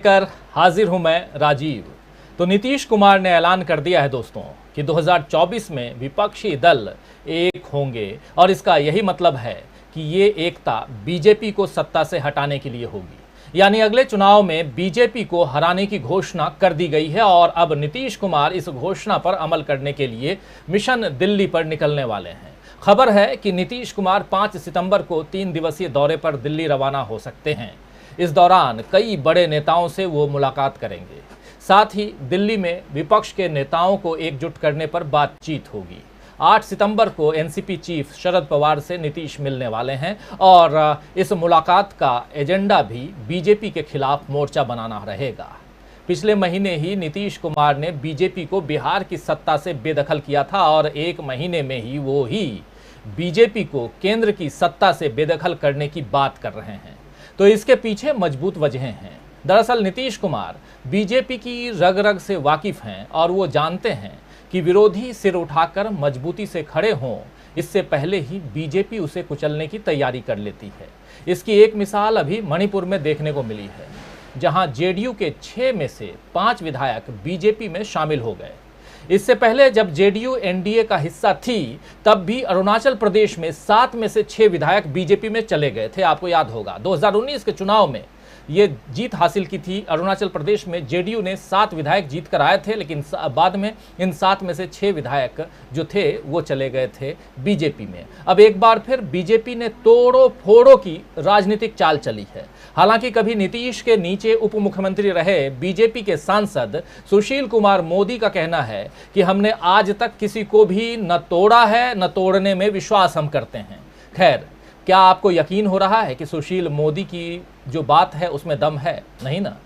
कर हाजिर हूं मैं राजीव। तो नीतीश कुमार ने ऐलान कर दिया है दोस्तों कि 2024 में विपक्षी दल एक होंगे और इसका यही मतलब है कि ये एकता बीजेपी को सत्ता से हटाने के लिए होगी। यानी अगले चुनाव में बीजेपी को हराने की घोषणा कर दी गई है और अब नीतीश कुमार इस घोषणा पर अमल करने के लिए मिशन दिल्ली पर निकलने वाले हैं। खबर है कि नीतीश कुमार 5 सितंबर को 3 दिवसीय दौरे पर दिल्ली रवाना हो सकते हैं। इस दौरान कई बड़े नेताओं से वो मुलाकात करेंगे। साथ ही दिल्ली में विपक्ष के नेताओं को एकजुट करने पर बातचीत होगी। 8 सितंबर को एनसीपी चीफ शरद पवार से नीतीश मिलने वाले हैं और इस मुलाकात का एजेंडा भी बीजेपी के खिलाफ मोर्चा बनाना रहेगा। पिछले महीने ही नीतीश कुमार ने बीजेपी को बिहार की सत्ता से बेदखल किया था और एक महीने में ही वो ही बीजेपी को केंद्र की सत्ता से बेदखल करने की बात कर रहे हैं। तो इसके पीछे मजबूत वजहें हैं। दरअसल नीतीश कुमार बीजेपी की रग रग से वाकिफ हैं और वो जानते हैं कि विरोधी सिर उठाकर मजबूती से खड़े हों, इससे पहले ही बीजेपी उसे कुचलने की तैयारी कर लेती है। इसकी एक मिसाल अभी मणिपुर में देखने को मिली है, जहां जेडीयू के 6 में से 5 विधायक बीजेपी में शामिल हो गए। इससे पहले जब जेडीयू एनडीए का हिस्सा थी, तब भी अरुणाचल प्रदेश में 7 में से 6 विधायक बीजेपी में चले गए थे। आपको याद होगा 2019 के चुनाव में ये जीत हासिल की थी। अरुणाचल प्रदेश में जेडीयू ने 7 विधायक जीत कर आए थे, लेकिन बाद में इन 7 में से 6 विधायक जो थे वो चले गए थे बीजेपी में। अब एक बार फिर बीजेपी ने तोड़ो फोड़ो की राजनीतिक चाल चली है। हालांकि कभी नीतीश के नीचे उप मुख्यमंत्री रहे बीजेपी के सांसद सुशील कुमार मोदी का कहना है कि हमने आज तक किसी को भी न तोड़ा है, न तोड़ने में विश्वास हम करते हैं। खैर, क्या आपको यकीन हो रहा है कि सुशील मोदी की जो बात है उसमें दम है? नहीं ना,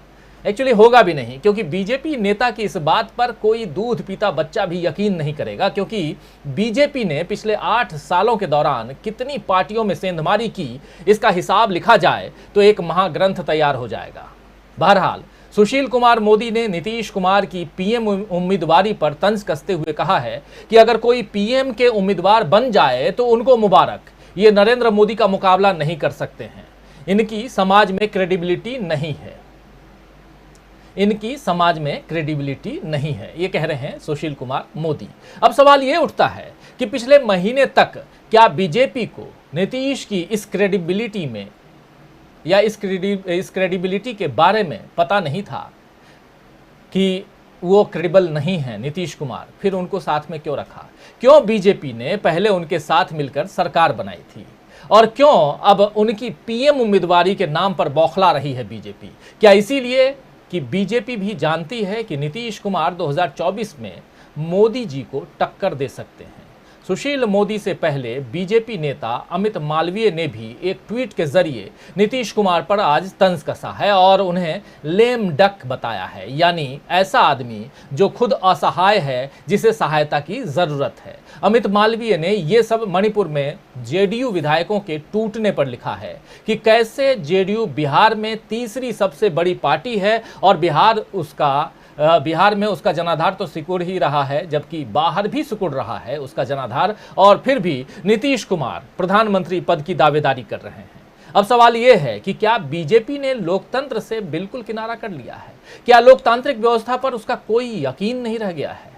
एक्चुअली होगा भी नहीं, क्योंकि बीजेपी नेता की इस बात पर कोई दूध पीता बच्चा भी यकीन नहीं करेगा। क्योंकि बीजेपी ने पिछले 8 सालों के दौरान कितनी पार्टियों में सेंधमारी की, इसका हिसाब लिखा जाए तो एक महाग्रंथ तैयार हो जाएगा। बहरहाल, सुशील कुमार मोदी ने नीतीश कुमार की पीएम उम्मीदवारी पर तंज कसते हुए कहा है कि अगर कोई पीएम के उम्मीदवार बन जाए तो उनको मुबारक, ये नरेंद्र मोदी का मुकाबला नहीं कर सकते हैं। इनकी समाज में क्रेडिबिलिटी नहीं है, इनकी समाज में क्रेडिबिलिटी नहीं है, ये कह रहे हैं सुशील कुमार मोदी। अब सवाल ये उठता है कि पिछले महीने तक क्या बीजेपी को नीतीश की इस क्रेडिबिलिटी में या इस क्रेडिबिलिटी के बारे में पता नहीं था कि वो क्रेडिबल नहीं है नीतीश कुमार? फिर उनको साथ में क्यों रखा? क्यों बीजेपी ने पहले उनके साथ मिलकर सरकार बनाई थी और क्यों अब उनकी पीएम उम्मीदवारी के नाम पर बौखला रही है बीजेपी? क्या इसीलिए कि बीजेपी भी जानती है कि नीतीश कुमार 2024 में मोदी जी को टक्कर दे सकते हैं? सुशील मोदी से पहले बीजेपी नेता अमित मालवीय ने भी एक ट्वीट के जरिए नीतीश कुमार पर आज तंज कसा है और उन्हें लेम डक बताया है, यानी ऐसा आदमी जो खुद असहाय है, जिसे सहायता की जरूरत है। अमित मालवीय ने ये सब मणिपुर में जेडीयू विधायकों के टूटने पर लिखा है कि कैसे जेडीयू बिहार में तीसरी सबसे बड़ी पार्टी है और बिहार में उसका जनाधार तो सिकुड़ ही रहा है, जबकि बाहर भी सिकुड़ रहा है उसका जनाधार, और फिर भी नीतीश कुमार प्रधानमंत्री पद की दावेदारी कर रहे हैं। अब सवाल यह है कि क्या बीजेपी ने लोकतंत्र से बिल्कुल किनारा कर लिया है? क्या लोकतांत्रिक व्यवस्था पर उसका कोई यकीन नहीं रह गया है?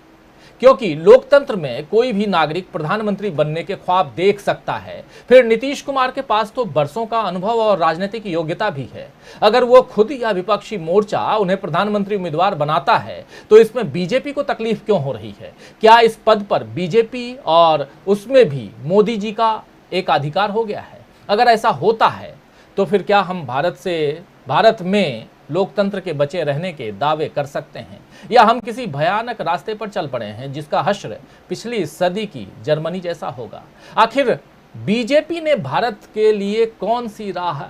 क्योंकि लोकतंत्र में कोई भी नागरिक प्रधानमंत्री बनने के ख्वाब देख सकता है। फिर नीतीश कुमार के पास तो बरसों का अनुभव और राजनीतिक योग्यता भी है। अगर वो खुद या विपक्षी मोर्चा उन्हें प्रधानमंत्री उम्मीदवार बनाता है तो इसमें बीजेपी को तकलीफ क्यों हो रही है? क्या इस पद पर बीजेपी और उसमें भी मोदी जी का एक अधिकार हो गया है? अगर ऐसा होता है तो फिर क्या हम भारत में लोकतंत्र के बचे रहने के दावे कर सकते हैं, या हम किसी भयानक रास्ते पर चल पड़े हैं जिसका हश्र पिछली सदी की जर्मनी जैसा होगा? आखिर बीजेपी ने भारत के लिए कौन सी राह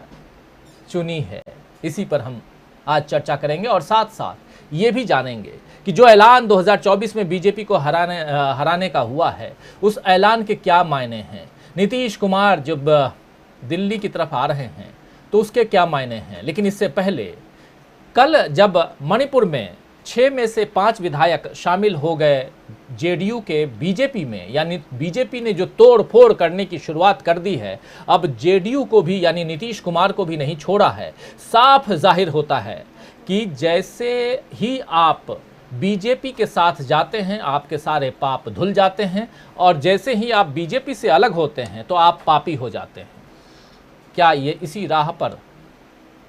चुनी है? इसी पर हम आज चर्चा करेंगे और साथ साथ ये भी जानेंगे कि जो ऐलान 2024 में बीजेपी को हराने का हुआ है, उस ऐलान के क्या मायने हैं। नीतीश कुमार जब दिल्ली की तरफ आ रहे हैं तो उसके क्या मायने हैं। लेकिन इससे पहले कल जब मणिपुर में 6 में से 5 विधायक शामिल हो गए जेडीयू के बीजेपी में, यानी बीजेपी ने जो तोड़ फोड़ करने की शुरुआत कर दी है, अब जेडीयू को भी यानी नीतीश कुमार को भी नहीं छोड़ा है। साफ जाहिर होता है कि जैसे ही आप बीजेपी के साथ जाते हैं आपके सारे पाप धुल जाते हैं, और जैसे ही आप बीजेपी से अलग होते हैं तो आप पापी हो जाते हैं। क्या ये इसी राह पर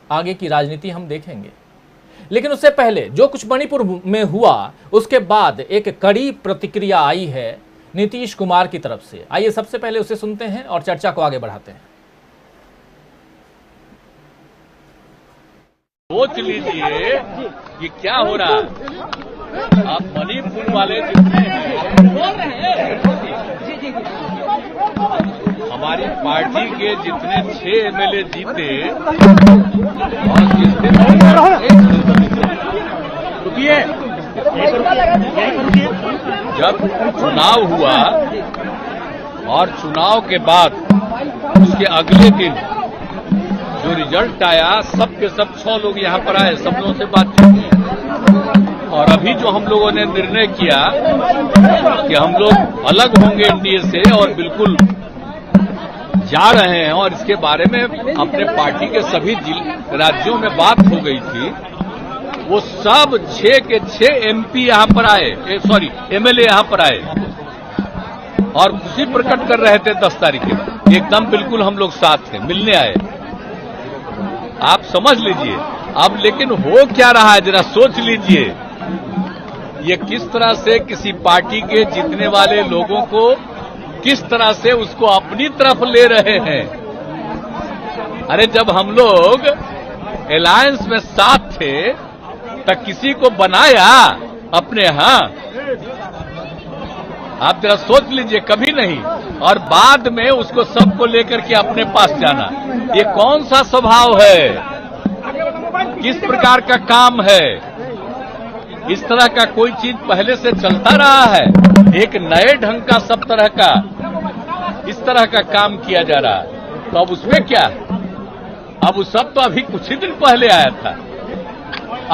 आगे की राजनीति हम देखेंगे? लेकिन उससे पहले जो कुछ मणिपुर में हुआ उसके बाद एक कड़ी प्रतिक्रिया आई है नीतीश कुमार की तरफ से। आइए सबसे पहले उसे सुनते हैं और चर्चा को आगे बढ़ाते हैं। सोच लीजिए कि क्या हो रहा है। आप मणिपुर वाले जितने हमारी पार्टी के जितने 6 एमएलए जीते और जब चुनाव हुआ और चुनाव के बाद उसके अगले दिन जो रिजल्ट आया, सब के सब 6 लोग यहां पर आए, सब लोगों से बातचीत की। और अभी जो हम लोगों ने निर्णय किया कि हम लोग अलग होंगे एनडीए से और बिल्कुल जा रहे हैं, और इसके बारे में अपने पार्टी के सभी राज्यों में बात हो गई थी, वो सब 6 के 6 एमपी यहां पर आए, एमएलए यहां पर आए और खुशी प्रकट कर रहे थे 10 तारीख के एकदम बिल्कुल हम लोग साथ थे, मिलने आए। आप समझ लीजिए अब, लेकिन हो क्या रहा है जरा सोच लीजिए। ये किस तरह से किसी पार्टी के जीतने वाले लोगों को किस तरह से उसको अपनी तरफ ले रहे हैं। अरे जब हम लोग अलायंस में साथ थे तब किसी को बनाया अपने यहां? आप जरा सोच लीजिए, कभी नहीं। और बाद में उसको सबको लेकर के अपने पास जाना, ये कौन सा स्वभाव है? किस प्रकार का काम है? इस तरह का कोई चीज पहले से चलता रहा है? एक नए ढंग का सब तरह का इस तरह का काम किया जा रहा है, तो अब उसमें क्या है? अब वो सब तो अभी कुछ ही दिन पहले आया था।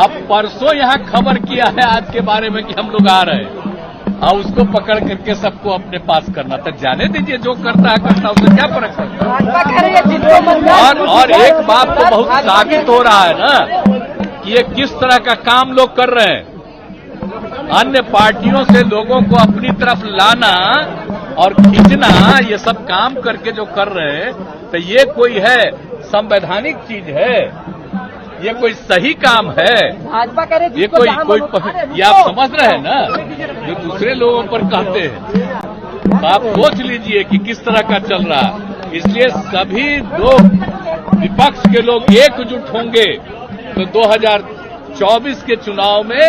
अब परसों यहां खबर किया है आज के बारे में कि हम लोग आ रहे हैं, और उसको पकड़ करके सबको अपने पास करना, तो जाने दीजिए, जो करता है करता, उससे क्या फर्क पड़ता है। और एक बात तो बहुत साबित हो रहा है ना कि ये किस तरह का काम लोग कर रहे हैं। अन्य पार्टियों से लोगों को अपनी तरफ लाना और खींचना, ये सब काम करके जो कर रहे हैं, तो ये कोई है संवैधानिक चीज है? ये कोई सही काम है? ये कोई ये आप समझ रहे हैं ना, जो दूसरे लोगों पर कहते हैं। तो आप सोच लीजिए कि किस तरह का चल रहा है। इसलिए सभी लोग, विपक्ष के लोग एकजुट होंगे तो 2024 के चुनाव में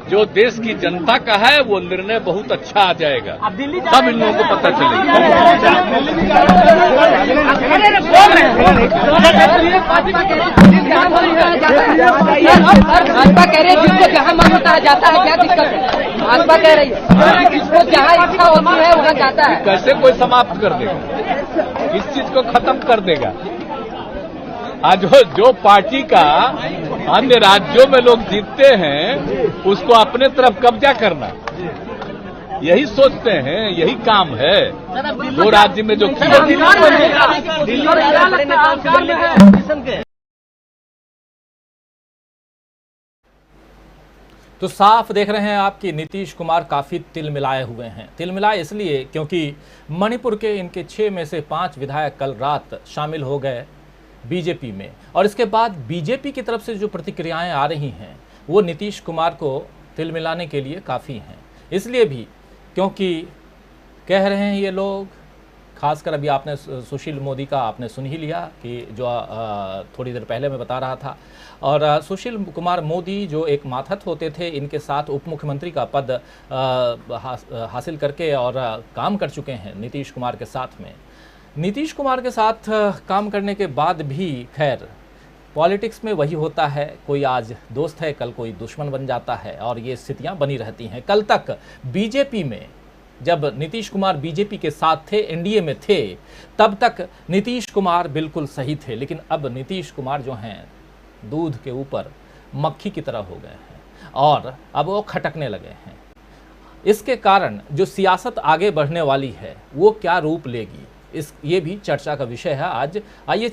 जो देश की जनता का है वो निर्णय बहुत अच्छा आ जाएगा, तब इन लोगों को पता चलेगा। भाजपा कह रही है जिसको जहाँ मन होता है जाता है, क्या दिक्कत है? भाजपा कह रही है जिसको जहाँ इच्छा होती है वहाँ जाता है। कैसे कोई समाप्त कर देगा? इस चीज को खत्म कर देगा। आज जो पार्टी का अन्य राज्यों में लोग जीतते हैं उसको अपने तरफ कब्जा करना, यही सोचते हैं, यही काम है। 2 राज्य में जो तो साफ देख रहे हैं आप कि नीतीश कुमार काफ़ी तिलमिलाए हुए हैं। तिलमिलाए इसलिए क्योंकि मणिपुर के इनके 6 में से 5 विधायक कल रात शामिल हो गए बीजेपी में, और इसके बाद बीजेपी की तरफ से जो प्रतिक्रियाएं आ रही हैं वो नीतीश कुमार को तिलमिलाने के लिए काफ़ी हैं। इसलिए भी क्योंकि कह रहे हैं ये लोग, खासकर अभी आपने सुशील मोदी का आपने सुन ही लिया कि जो थोड़ी देर पहले मैं बता रहा था, और सुशील कुमार मोदी जो एक माथत होते थे, इनके साथ उप मुख्यमंत्री का पद हासिल करके और काम कर चुके हैं नीतीश कुमार के साथ में। नीतीश कुमार के साथ काम करने के बाद भी खैर पॉलिटिक्स में वही होता है, कोई आज दोस्त है कल कोई दुश्मन बन जाता है, और ये स्थितियां बनी रहती हैं। कल तक बीजेपी में जब नीतीश कुमार बीजेपी के साथ थे, एनडीए में थे, तब तक नीतीश कुमार बिल्कुल सही थे, लेकिन अब नीतीश कुमार जो हैं दूध के ऊपर मक्खी की तरह हो गए हैं और अब वो खटकने लगे हैं। इसके कारण जो सियासत आगे बढ़ने वाली है वो क्या रूप लेगी, ये भी चर्चा का विषय है आज। आइए